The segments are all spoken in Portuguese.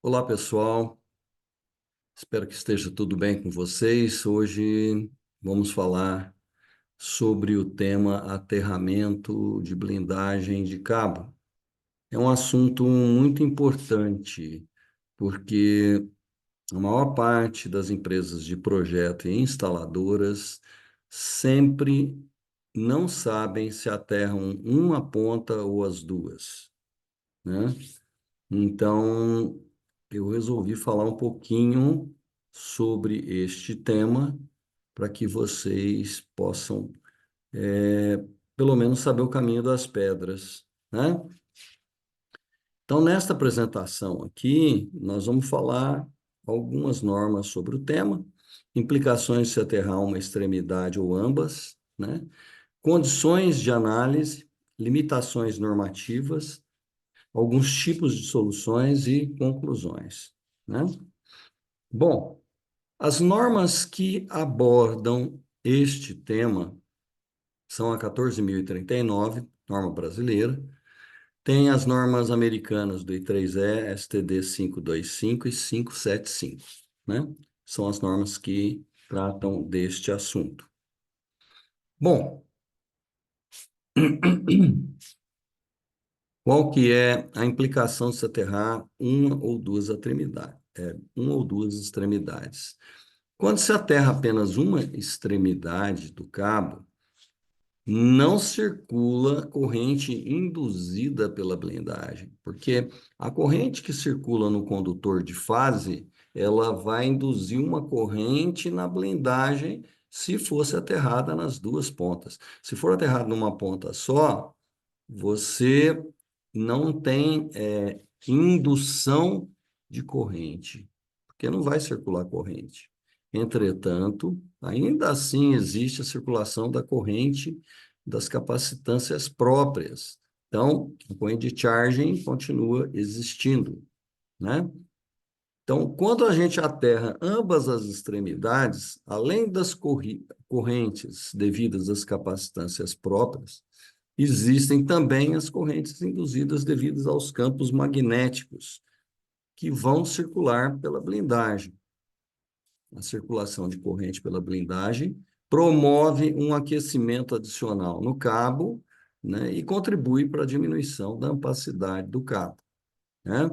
Olá, pessoal. Espero que esteja tudo bem com vocês. Hoje vamos falar sobre o tema aterramento de blindagem de cabo. É um assunto muito importante, porque a maior parte das empresas de projeto e instaladoras sempre não sabem se aterram uma ponta ou as duas, né? Então, eu resolvi falar um pouquinho sobre este tema para que vocês possam, pelo menos, saber o caminho das pedras, né? Então, nesta apresentação aqui, nós vamos falar algumas normas sobre o tema, implicações de se aterrar uma extremidade ou ambas, né? Condições de análise, limitações normativas, alguns tipos de soluções e conclusões, né? Bom, as normas que abordam este tema são a 14.039, norma brasileira, tem as normas americanas do I3E, STD 525 e 575, né? São as normas que tratam deste assunto. Bom, qual que é a implicação de se aterrar uma ou duas extremidades? Quando se aterra apenas uma extremidade do cabo, não circula corrente induzida pela blindagem, porque a corrente que circula no condutor de fase, ela vai induzir uma corrente na blindagem se fosse aterrada nas duas pontas. Se for aterrado numa ponta só, você não tem indução de corrente, porque não vai circular corrente. Entretanto, ainda assim existe a circulação da corrente das capacitâncias próprias. Então, a corrente de charging continua existindo, né? Então, quando a gente aterra ambas as extremidades, além das correntes devidas às capacitâncias próprias, existem também as correntes induzidas devidas aos campos magnéticos, que vão circular pela blindagem. A circulação de corrente pela blindagem promove um aquecimento adicional no cabo, né, e contribui para a diminuição da ampacidade do cabo, né?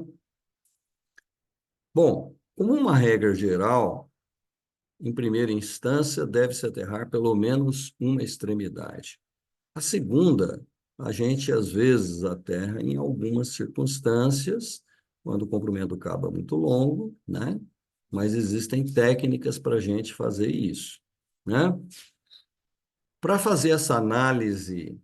Bom, como uma regra geral, em primeira instância, deve-se aterrar pelo menos uma extremidade. A segunda, a gente às vezes aterra em algumas circunstâncias, quando o comprimento do cabo é muito longo, né? Mas existem técnicas para a gente fazer isso, né? Para fazer essa análise,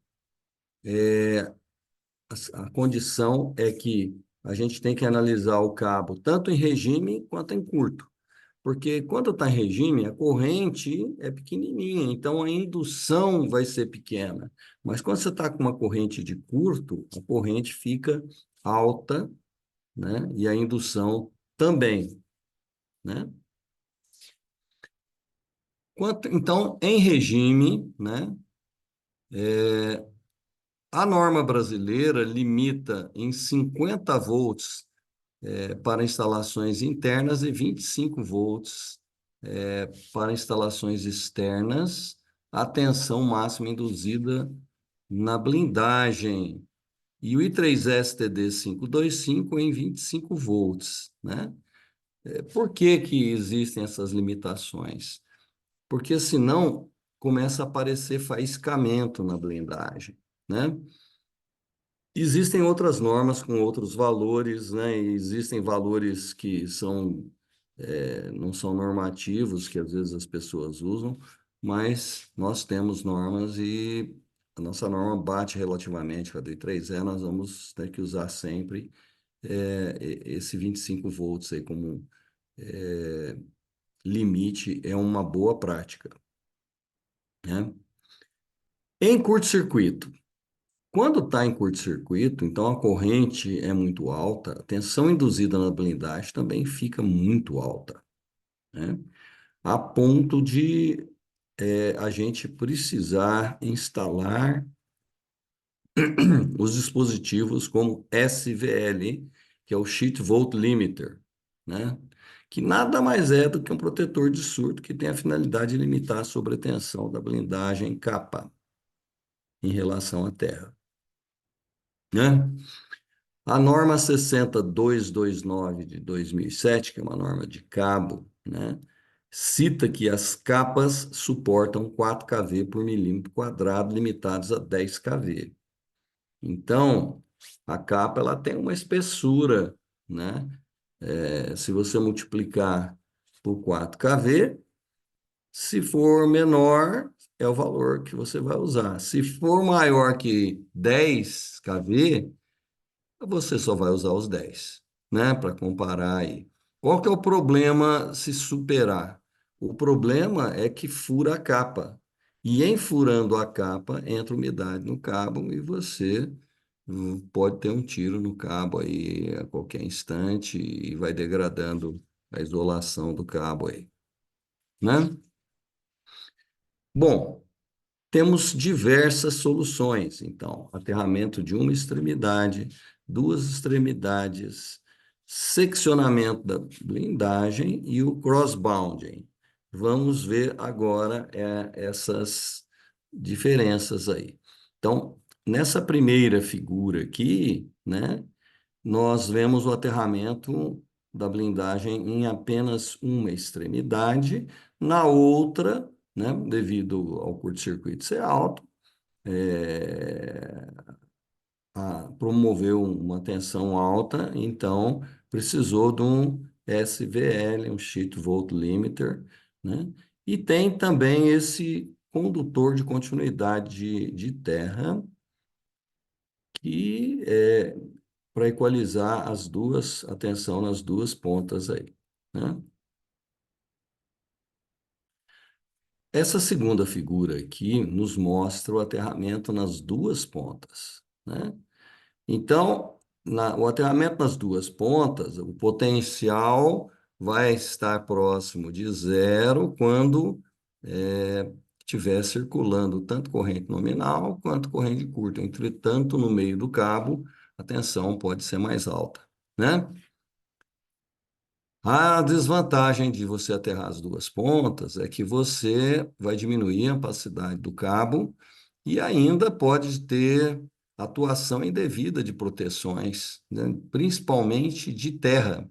a condição é que a gente tem que analisar o cabo tanto em regime quanto em curto. Porque quando está em regime, a corrente é pequenininha, então a indução vai ser pequena. Mas quando você está com uma corrente de curto, a corrente fica alta, né? E a indução também, né? Então, em regime, né? A norma brasileira limita em 50 volts para instalações internas e 25 volts para instalações externas, a tensão máxima induzida na blindagem. E o I3STD 525 em 25 volts, né? Por que que existem essas limitações? Porque senão começa a aparecer faiscamento na blindagem, né? Existem outras normas com outros valores, né? E existem valores que não são normativos, que às vezes as pessoas usam, mas nós temos normas e a nossa norma bate relativamente com a d 3E, nós vamos ter que usar sempre esse 25 volts aí como é, limite, é uma boa prática, né? Em curto-circuito, quando está em curto-circuito, então a corrente é muito alta, a tensão induzida na blindagem também fica muito alta, né? A ponto de a gente precisar instalar os dispositivos como SVL, que é o Sheet Volt Limiter. né? Que nada mais é do que um protetor de surto que tem a finalidade de limitar a sobretensão da blindagem capa em relação à terra, né? A norma 60229 de 2007, que é uma norma de cabo, né, cita que as capas suportam 4 kV por milímetro quadrado, limitados a 10 kV. Então, a capa ela tem uma espessura, né? Se você multiplicar por 4 kV, se for menor, é o valor que você vai usar. Se for maior que 10 kV, você só vai usar os 10, né? Para comparar aí. Qual que é o problema se superar? O problema é que fura a capa. E em furando a capa, entra umidade no cabo e você pode ter um tiro no cabo aí a qualquer instante e vai degradando a isolação do cabo aí, né? Bom, temos diversas soluções, então, aterramento de uma extremidade, duas extremidades, seccionamento da blindagem e o crossbounding. Vamos ver agora essas diferenças aí. Então, nessa primeira figura aqui, né, nós vemos o aterramento da blindagem em apenas uma extremidade, na outra, né, devido ao curto-circuito ser alto, é, promoveu uma tensão alta, então precisou de um SVL, um Sheet Volt Limiter, né? E tem também esse condutor de continuidade de terra, que é para equalizar a tensão nas duas pontas aí, né? Essa segunda figura aqui nos mostra o aterramento nas duas pontas, né? Então, o aterramento nas duas pontas, o potencial vai estar próximo de zero quando estiver circulando tanto corrente nominal quanto corrente curta. Entretanto, no meio do cabo, a tensão pode ser mais alta, né? A desvantagem de você aterrar as duas pontas é que você vai diminuir a capacidade do cabo e ainda pode ter atuação indevida de proteções, né? Principalmente de terra.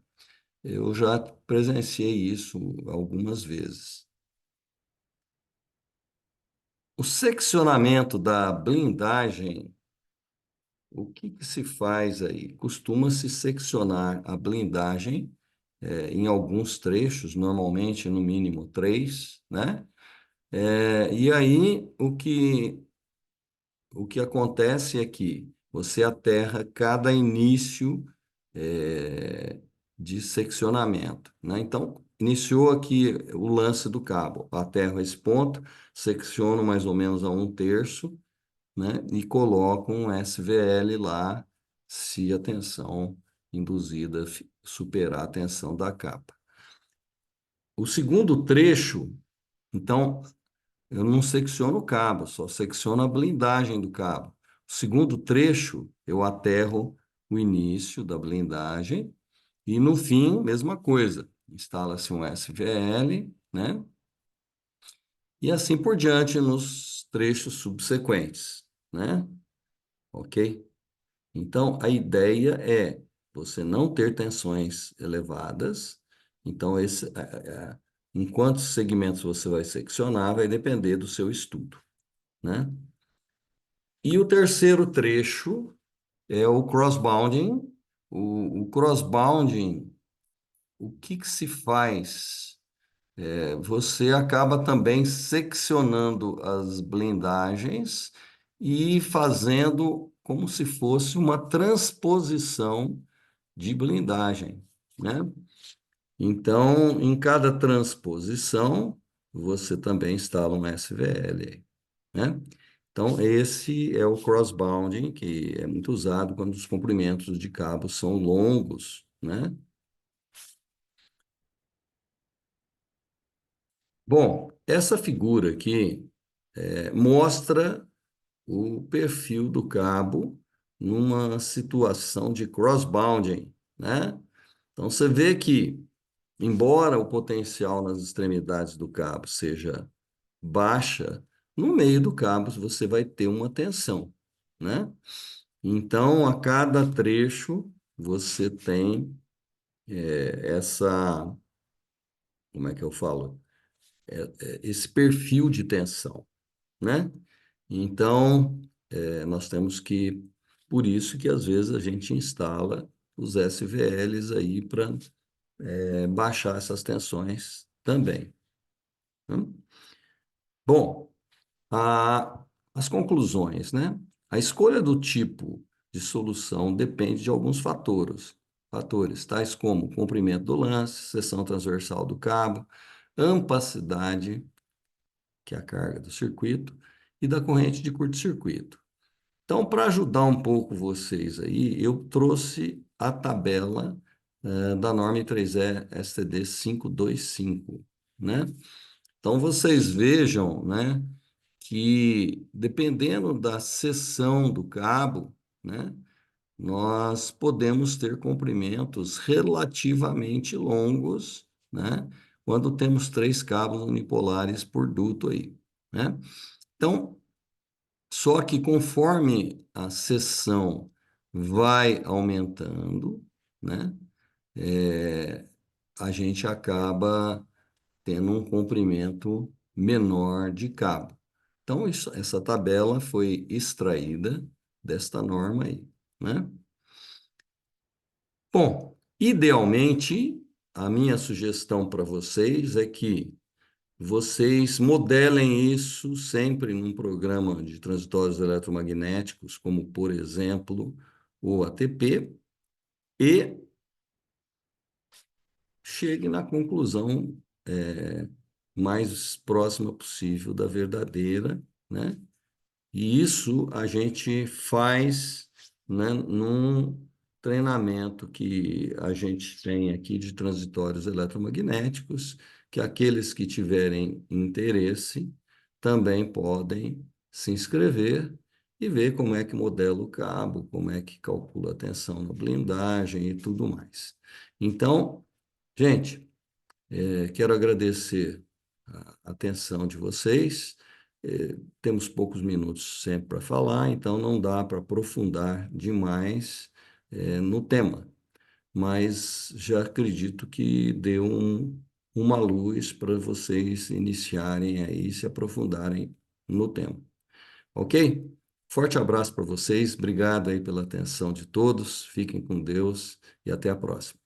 Eu já presenciei isso algumas vezes. O seccionamento da blindagem, o que que se faz aí? Costuma-se seccionar a blindagem em alguns trechos, normalmente no mínimo três, né? E aí o que acontece é que você aterra cada início é, de seccionamento, né? Então, iniciou aqui o lance do cabo, aterro esse ponto, secciono mais ou menos a um terço, né? E coloco um SVL lá, se a tensão induzida superar a tensão da capa. O segundo trecho, então, eu não secciono o cabo, só secciono a blindagem do cabo. O segundo trecho, eu aterro o início da blindagem e no fim, mesma coisa. Instala-se um SVL, né? E assim por diante nos trechos subsequentes, né? Ok? Então, a ideia é você não ter tensões elevadas. Então, em quantos segmentos você vai seccionar vai depender do seu estudo, né? E o terceiro trecho é o crossbounding. O crossbounding, o que que se faz? Você acaba também seccionando as blindagens e fazendo como se fosse uma transposição de blindagem, né? Então, em cada transposição, você também instala um SVL, né? Então, esse é o crossbounding, que é muito usado quando os comprimentos de cabo são longos, né? Bom, essa figura aqui mostra o perfil do cabo numa situação de crossbounding, né? Então, você vê que, embora o potencial nas extremidades do cabo seja baixa, no meio do cabo você vai ter uma tensão, né? Então, a cada trecho, você tem essa, como é que eu falo? Esse perfil de tensão, né? Então, nós temos que, por isso que às vezes a gente instala os SVLs aí para baixar essas tensões também, né? Bom, as conclusões, né? A escolha do tipo de solução depende de alguns fatores tais como comprimento do lance, seção transversal do cabo, ampacidade, que é a carga do circuito, e da corrente de curto-circuito. Então, para ajudar um pouco vocês aí, eu trouxe a tabela da norma I3E STD 525, né? Então, vocês vejam, né, que dependendo da seção do cabo, né, nós podemos ter comprimentos relativamente longos, né, quando temos três cabos unipolares por duto aí, né? Então, só que conforme a seção vai aumentando, né, é, a gente acaba tendo um comprimento menor de cabo. Então, essa tabela foi extraída desta norma aí, né? Bom, idealmente, a minha sugestão para vocês é que vocês modelem isso sempre num programa de transitórios eletromagnéticos, como, por exemplo, o ATP, e cheguem na conclusão mais próxima possível da verdadeira, né? E isso a gente faz, né, num treinamento que a gente tem aqui de transitórios eletromagnéticos, que aqueles que tiverem interesse também podem se inscrever e ver como é que modela o cabo, como é que calcula a tensão na blindagem e tudo mais. Então, gente, quero agradecer a atenção de vocês. Temos poucos minutos sempre para falar, então não dá para aprofundar demais, no tema, mas já acredito que deu uma luz para vocês iniciarem aí, se aprofundarem no tema. Ok? Forte abraço para vocês, obrigado aí pela atenção de todos, fiquem com Deus e até a próxima.